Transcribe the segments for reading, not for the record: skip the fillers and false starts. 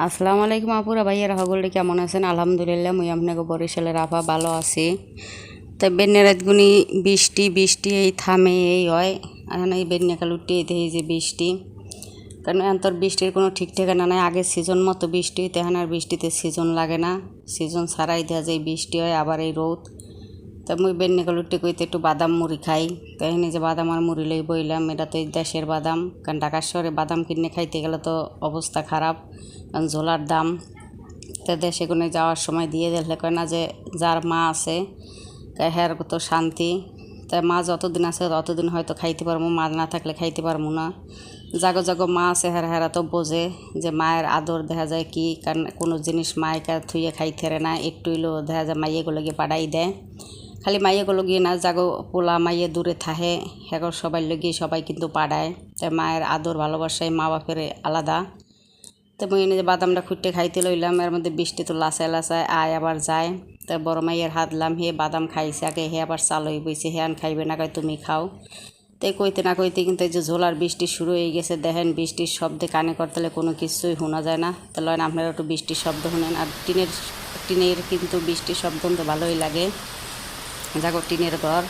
আসসালামু আলাইকুম আপুরা ভাইয়ারা সকলে কেমন আছেন? আলহামদুলিল্লাহ মুই আপনাকে বরিশালের আফা ভালো আছি। তো বেন্যা রাতগুনি বৃষ্টি বৃষ্টি এই থামে এই হয়। এখন এই বেন্যাকাল উঠে এই যে বৃষ্টি, কারণ এখন তোর বৃষ্টির কোনো ঠিক ঠিকানা নাই। আগের সিজন মতো বৃষ্টি হইতে এখন আর বৃষ্টিতে সিজন লাগে না, সিজন ছাড়াই দেওয়া যায় বৃষ্টি হয় আবার এই রোদ। তা মুই বেন্যাকাল উঠতে কইতে একটু বাদাম মুড়ি খাই। তাই যে বাদাম আর মুড়ি লই বইলাম, এটা তো দেশের বাদাম, কারণ ঢাকার শহরে বাদাম কিনে খাইতে গেলে তো অবস্থা খারাপ, কারণ ঝোলার দাম। তা দেশে কোনো যাওয়ার সময় দিয়ে দিলে কয় না যে যার মা আছে হ্যার তো শান্তি। তাই মা যতদিন আছে ততদিন হয়তো খাইতে পারবো, মা না থাকলে খাইতে পারবো না। জাগো জাগো মা আছে হেরা তো বোঝে যে মায়ের আদর দেখা যায় কি, কারণ কোনো জিনিস মায়ের থুয়ে খাইতে না, একটু হইলেও দেখা যায় মাইয়েগুলো গিয়ে পাঠাই দেয়। খালি মাইয়েগুলো গিয়ে না, জাগো পোলা মাইয়ে দূরে থাহে এখন সবাই লগিয়ে সবাই কিন্তু পাঠায়। তাই মায়ের আদর ভালোবাসায় মা বাপের আলাদা। তো মুই এনে যে বাদামটা খুঁটে খাইতে লইলাম, এর মধ্যে বৃষ্টি তো লাসায় লাসায় আয় আবার যায়। তাই বড় মাইয়ের হাতলাম, হে বাদাম খাইছে আগে, হে আবার চালই বইছে, হে আন খাইবে না, কয় তুমি খাও। তাই কইতে না কইতে কিন্তু এই যে ঝোলার বৃষ্টি শুরু হয়ে গেছে। দেখেন বৃষ্টির শব্দে কানে করতেলে কোনো কিছুই শোনা যায় না। তাহলে আপনারা একটু বৃষ্টির শব্দ শুনেন। আর টিনের কিন্তু বৃষ্টির শব্দ তো ভালোই লাগে, যাগো টিনের ঘর।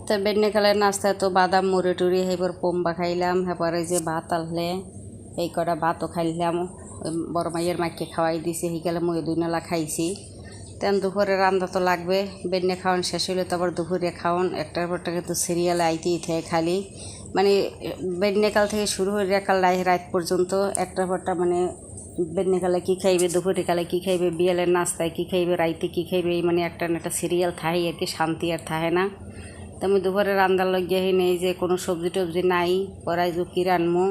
তো বেডনেকালের নাস্তায় তো বাদাম মুড়ি টুড়ি এবার পোম্বা খাইলাম, এরপরে যে ভাত আনলে এই কটা ভাতও খাইলাম। বড় মাইয়ের মাইকে খাওয়াই দিছি, সেইকালে মই দুই নালা খাইছি। তেন দুপুরে রান্না তো লাগবে, বেডনে খাওয়ান শেষ হইলে তো আবার দুপুরে খাওয়ান একটার পরটা কিন্তু সিরিয়ালে আইতেই থাকে খালি। মানে বেডনেকাল থেকে শুরু হয়ে রেকাল রাত পর্যন্ত একটার পরটা মানে বেডনেকালে কী খাইবে, দুপুরে কালে কী খাইবে, বিয়ালের নাস্তায় কী খাইবে, রাইতে কী খাইবে, এই মানে একটা না একটা সিরিয়াল থাই আর কি, শান্তি আর থাকে না। তো আমি দুপুরে রান্নার লাগিয়ে নেই যে কোনো সবজি টবজি নাই, পরে যে কী রানমো,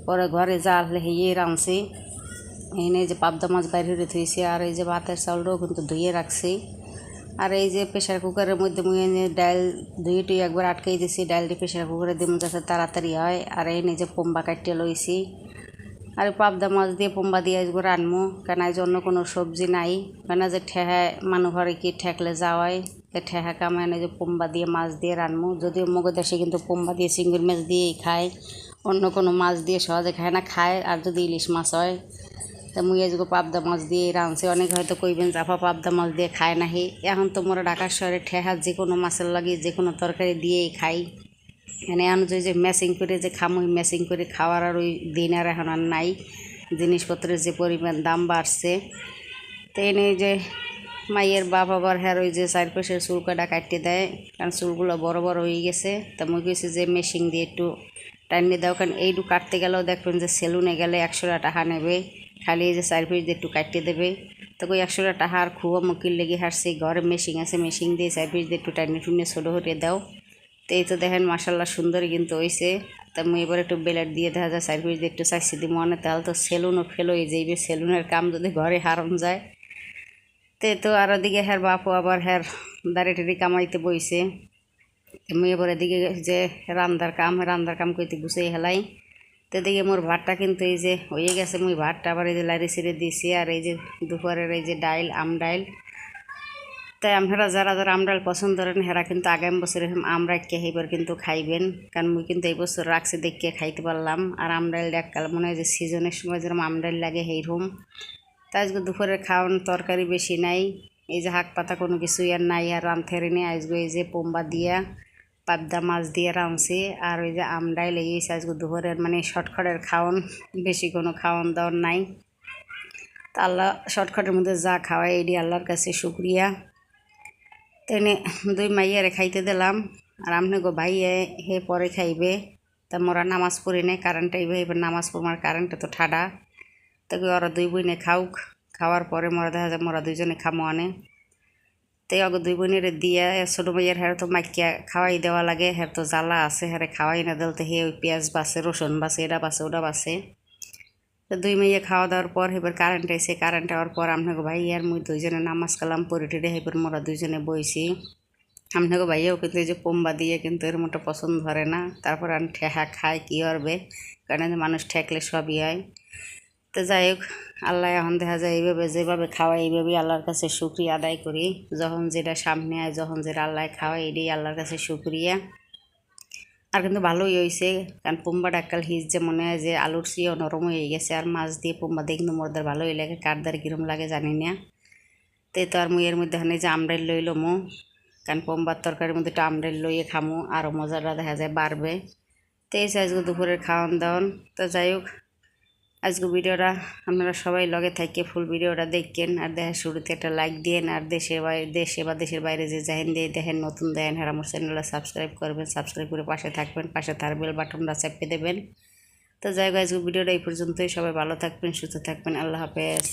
পরে ঘরে যা আসলে হেয়ে রাঁধছি। এই নেই যে পাবদা মাছ বাইরে হয়ে থুইছি, আর এই যে ভাতের চাউলটাও কিন্তু ধুয়ে রাখছি। আর এই যে প্রেশার কুকারের মধ্যে মুই ডাল ধুয়ে টুই একবার আটকাই দিছি, ডালটি প্রেশার কুকারে দিম যাতে তাড়াতাড়ি হয়। আর এই নেই যে পোম্বা কাটিয়ে লইছি, আর পাবদা মাছ দিয়ে পোম্বা দিয়ে আজকে রানমো, কেন আজ অন্য কোনো সবজি নাই। কেন যে ঠেহায় মানুষ ঘরে কি ঠেকলে যাওয়ায়, ঠেহা কামায় না যে পোম্বা দিয়ে মাছ দিয়ে রানমো। যদিও মগো দেশে কিন্তু পোম্বা দিয়ে চিংড়ি মাছ দিয়েই খায়, অন্য কোনো মাছ দিয়ে সহজে খায় না, খায় আর যদি ইলিশ মাছ হয়। তা মুই আজকে পাবদা মাছ দিয়ে রাঁধছি। অনেক হয়তো কইবেন জাফা পাবদা মাছ দিয়ে খায় নাহি, এখন তো মোরা ঢাকার শহরে ঠেহা যে কোনো মাছের লাগিয়ে যে কোনো তরকারি দিয়েই খাই। এনে এখন যে ম্যাচিং করে যে খামো, ম্যাচিং করে খাওয়ার আর ওই দিন আর এখন আর নাই, জিনিসপত্রের যে পরিমাণ দাম বাড়ছে। তো এনে যে মাইয়ের বাপ আবার হ্যার ওই যে চারপাশের চুল কাটা কাটতে দেয়, কারণ চুলগুলো বড় বড় হয়ে গেছে। তা মুই কইছি যে মেশিন দিয়ে একটু টাইমে দাও, কারণ এইটু কাটতে গেলেও দেখবেন যে সেলুনে গেলে 100 টাকা নেবে, খালি এই যে চারপাশ দিয়ে একটু কাটতে দেবে। তো ওই 100 টাকা আর খুব মুকিল লেগে হারছে, ঘরে মেশিন আছে, মেশিন দিয়ে চারপাশ দিয়ে একটু টাইনে টুনে ছোটো হতে দাও। তো এই তো দেখেন মাসাল্লাহ সুন্দরই কিন্তু হয়েছে। তা মুই এবার একটু বেলার দিয়ে দেখা যায় চারপাশ দিয়ে একটু চাইছি দিই মনে, তাহলে তো সেলুনও ফেল হয়ে যাইবে, সেলুনের কাম যদি ঘরে হারাম যায়। তো আর ওদিকে হ্যার বাপু আবার হ্যার দাঁড়ি টাড়ি কামাইতে বইছে। মুই এবার এদিকে যে রান্দার কাম করতে গুছিয়ে হেলাই। তো এদিকে মোর ভাতটা কিন্তু এই যে হয়ে গেছে, মুই ভাতটা আবার এই যে লাড়ি ছিঁড়ে দিয়েছি। আর এই যে দুপুরের এই যে ডাইল আমডাইল। তাই আপনারা যারা যারা আমডাইল পছন্দ করেন হেরা কিন্তু আগামী বছর এরকম আমরা এবার কিন্তু খাইবেন, কারণ মুই কিন্তু এই বছর রাখছি দেখে খাইতে পারলাম। আর আমডাইল এককাল মনে হয় যে সিজনের সময় যেরকম আমডাইল লাগে সেইরকম। তাই আজকে দুপুরের খাওয়ান তরকারি বেশি নাই, এই যে শাক পাতা কোনো কিছুই আর নাই, আর রাঁধতে নিয়ে আজকে এই যে পোম্বা দিয়া পাবদা মাছ দিয়ে রাঁধছি। আর ওই যে আমডাইল এই আজকে দুপুরের মানে শর্টকাটের খাওয়ান, বেশি কোনো খাওয়ান দাওয়ান নাই। তা আল্লাহ শর্টকাটের মধ্যে যা খাওয়ায় এটি আল্লাহর কাছে শুক্রিয়া। তেনে দুই মাইয়ারে খাইতে দিলাম, আর আপনি গো ভাইয়ে হে পরে খাইবে। তা মোরা নামাজ পড়ি নে, কারেন্ট আইবে, এবার নামাজ পড়বার কারেন্টে তো ঠাডা। তাকে ওরা দুই বোনে খাউক, খাওয়ার পরে মোরা দেখা যায় মোরা দুইজনে খামো আনে। তাই অগ দুই বোনের দিয়া ছোটো মাইয়ের হ্যাঁ তো মাইকিয়া খাওয়াই দেওয়া লাগে, হ্যাঁ তো জ্বালা আছে, হ্যাঁ খাওয়াই না দিলতে হে ওই পেঁয়াজ বাসে, রসুন বাসে, এটা বাসে ওটা বাসে। তো দুই মেয়ে খাওয়া দাওয়ার পর এবার কারেন্ট এসে কারেন্ট আওয়ার পর আপনাকে ভাই আর মুই দুইজনে নামাজ কালাম পরে টেরে এবার মোরা দুইজনে বইছি। আপনাকে ভাইয়াও কিন্তু এই যে পোম্বা দিয়ে কিন্তু এর মতো পছন্দ ধরে না, তারপর আমি ঠেহা খায় কী করবে, কারণ মানুষ ঠেকলে সবই হয়। তো যাই হোক, আল্লাহ এখন দেখা যায় এইভাবে যেভাবে খাওয়াই এইভাবেই আল্লাহর কাছে শুকরিয়া আদায় করি। যখন যেটা সামনে আয়, যখন যেটা আল্লাহ খাওয়াই, এটাই আল্লাহর কাছে শুকরিয়া। আর কিন্তু ভালোই হয়েছে, কারণ পোম্বাটা এককাল হিজ যে মনে হয় যে আলুর চেয়েও নরম হয়ে গেছে। আর মাছ দিয়ে পোম্বা দিয়ে কিন্তু মোরদের ভালোই লাগে, কাঠদার কিরম লাগে জানি না। তো আর মুই এর মধ্যে হানে যে আমরাইল লইল মো, কারণ পোম্বার তরকারির মধ্যে একটু আমরাইল লইয়ে খামো, আরও মজাটা দেখা যায় বাড়বে। তো এই আজকে দুপুরের খাওয়ান দাওয়ান। তো যাই হোক, আজকে ভিডিওটা আপনারা সবাই লগে থাকে ফুল ভিডিওটা দেখেন, আর দেখার শুরুতে একটা লাইক দিয়েন। আর দেশে বা দেশের বাইরে যে জাহেন দিয়ে দেখেন, নতুন দেন, আর আমার চ্যানেলটা সাবস্ক্রাইব করবেন, সাবস্ক্রাইব করে পাশে থাকবেন, পাশে তার বেল বাটনটা চেপে দেবেন। তো যাই হোক, আজকে ভিডিওটা এই পর্যন্তই। সবাই ভালো থাকবেন, সুস্থ থাকবেন, আল্লাহ হাফেজ।